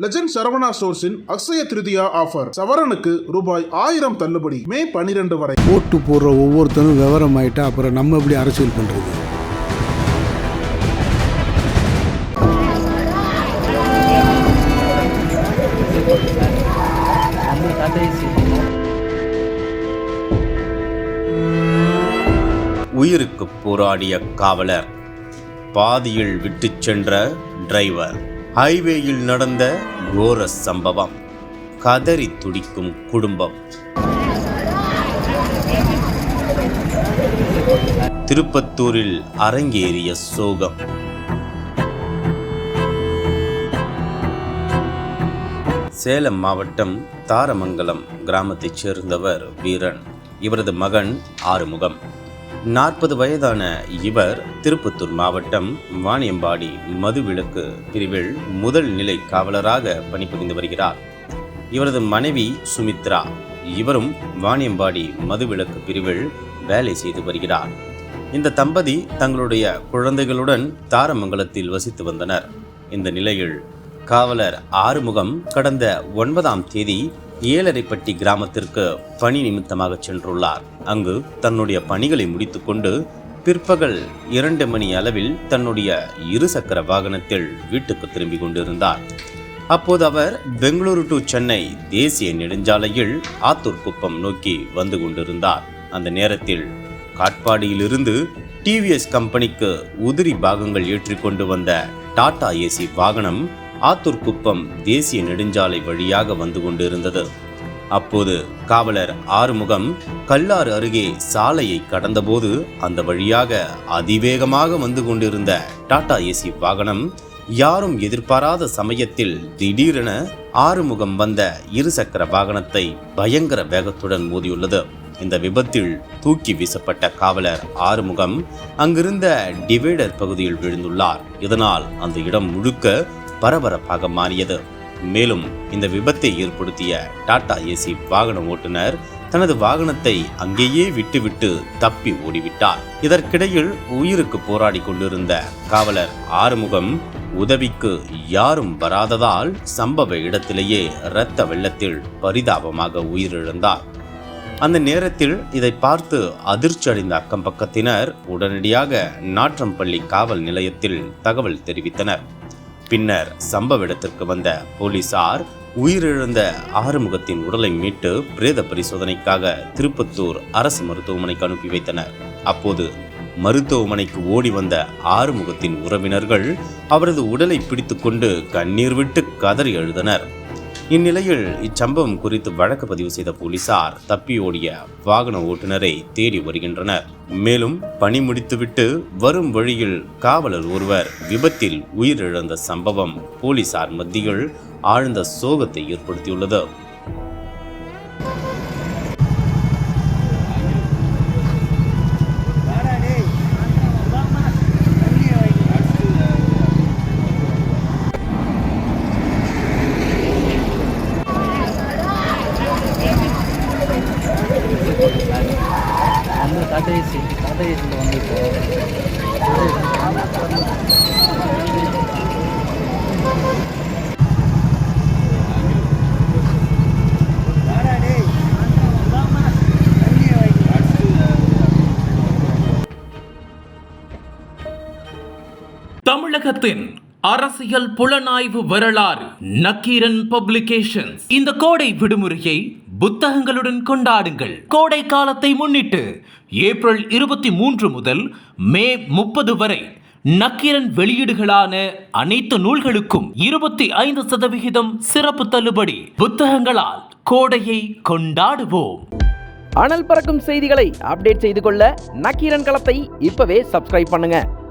Legend Saravana ஸ்டோர்ஸின் Akshaya Tritiya offer சவரனுக்கு ரூபாய் 1000 தள்ளுபடி மே 12 வரை. ஓட்டு போடுற ஒவ்வொருத்தரும் விவரம் ஆயிட்டா அப்புறம் நம்ம எப்படி அரசியல் பண்றது? உயிருக்கு போராடிய காவலர், பாதியில் விட்டுச் சென்ற டிரைவர், ஹைவேயில் நடந்த கோர சம்பவம், கதறி துடிக்கும் குடும்பம். திருப்பத்தூரில் அரங்கேறிய சோகம். சேலம் மாவட்டம் தாரமங்கலம் கிராமத்தைச் சேர்ந்தவர் வீரன். இவரது மகன் ஆறுமுகம். 40 வயதான இவர் திருப்பத்தூர் மாவட்டம் வாணியம்பாடி மதுவிலக்கு பிரிவில் முதல் நிலை காவலராக பணிபுரிந்து வருகிறார். இவரது மனைவி சுமித்ரா. இவரும் வாணியம்பாடி மதுவிலக்கு பிரிவில் வேலை செய்து வருகிறார். இந்த தம்பதி தங்களுடைய குழந்தைகளுடன் தாரமங்கலத்தில் வசித்து வந்தனர். இந்த நிலையில் காவலர் ஆறுமுகம் கடந்த 9ஆம் தேதி ஏலரைப்பட்டி கிராமத்திற்கு பணி நிமித்தமாக சென்றுள்ளார். அங்கு தன்னுடைய பணிகளை முடித்துக்கொண்டு பிற்பகல் 2 மணி அளவில் தன்னுடைய 2 சக்கர வாகனத்தில் வீட்டுக்கு திரும்பி கொண்டிருந்தார். அப்போது அவர் பெங்களூரு டு சென்னை தேசிய நெடுஞ்சாலையில் ஆத்தூர் குப்பம் நோக்கி வந்து கொண்டிருந்தார். அந்த நேரத்தில் காட்பாடியிலிருந்து டிவிஎஸ் கம்பெனிக்கு உதிரி பாகங்கள் ஏற்றிக்கொண்டு வந்த டாடா ஏசி வாகனம் ஆத்தூர் குப்பம் தேசிய நெடுஞ்சாலை வழியாக வந்து கொண்டிருந்தது. அப்போது காவலர் ஆறுமுகம் கல்லாறு அருகே சாலையை கடந்தபோது அந்த வழியாக அதிவேகமாக வந்து கொண்டிருந்த டாடா ஏசி வாகனம் யாரும் எதிர்பாராத சமயத்தில் திடீரென ஆறுமுகம் வந்த 2 சக்கர வாகனத்தை பயங்கர வேகத்துடன் மோதியுள்ளது. இந்த விபத்தில் தூக்கி வீசப்பட்ட காவலர் ஆறுமுகம் அங்கிருந்த டிவைடர் பகுதியில் விழுந்துள்ளார். இதனால் அந்த இடம் முழுக்க பரபரப்பாக மாறியது. மேலும் இந்த விபத்தை ஏற்படுத்திய டாடா ஏசி வாகன ஓட்டுநர் தனது வாகனத்தை அங்கேயே விட்டுவிட்டு தப்பி ஓடிவிட்டார். இதற்கிடையில் உயிருக்கு போராடி கொண்டிருந்த காவலர் ஆறுமுகம் உதவிக்கு யாரும் வராததால் சம்பவ இடத்திலேயே இரத்த வெள்ளத்தில் பரிதாபமாக உயிரிழந்தார். அந்த நேரத்தில் இதை பார்த்து அதிர்ச்சி அடைந்த அக்கம் பக்கத்தினர் உடனடியாக நாற்றம்பள்ளி காவல் நிலையத்தில் தகவல் தெரிவித்தனர். பின்னர் சம்பவ இடத்திற்கு வந்த போலீசார் உயிரிழந்த ஆறுமுகத்தின் உடலை மீட்டு பிரேத பரிசோதனைக்காக திருப்பத்தூர் அரசு மருத்துவமனைக்கு அனுப்பி வைத்தனர். அப்போது மருத்துவமனைக்கு ஓடி வந்த ஆறுமுகத்தின் உறவினர்கள் அவரது உடலை பிடித்துக்கொண்டு கண்ணீர் விட்டு கதறி அழுதனர். இந்நிலையில் இச்சம்பவம் குறித்து வழக்கு பதிவு செய்த போலீசார் தப்பி ஓடிய வாகன ஓட்டுநரை தேடி வருகின்றனர். மேலும் பணி முடித்துவிட்டு வரும் வழியில் காவலர் ஒருவர் விபத்தில் உயிரிழந்த சம்பவம் போலீசார் மத்தியில் ஆழ்ந்த சோகத்தை ஏற்படுத்தியுள்ளது. தமிழகத்தின் அரசியல் புலனாய்வு வரலாறு நக்கீரன் பப்ளிகேஷன்ஸ். இந்த கோடை விடுமுறையை புத்தகங்களுடன் கொண்டாடுங்கள். கோடை காலத்தை முன்னிட்டு ஏப்ரல் 23 முதல் மே 30 வரை நக்கீரன் வெளியீடுகளான அனைத்து நூல்களுக்கும் 25% சிறப்பு தள்ளுபடி. புத்தகங்களால் கோடையை கொண்டாடுவோம். அனல் பறக்கும் செய்திகளை அப்டேட் செய்து கொள்ள நக்கீரன் களத்தை இப்பவே சப்ஸ்கிரைப் பண்ணுங்க.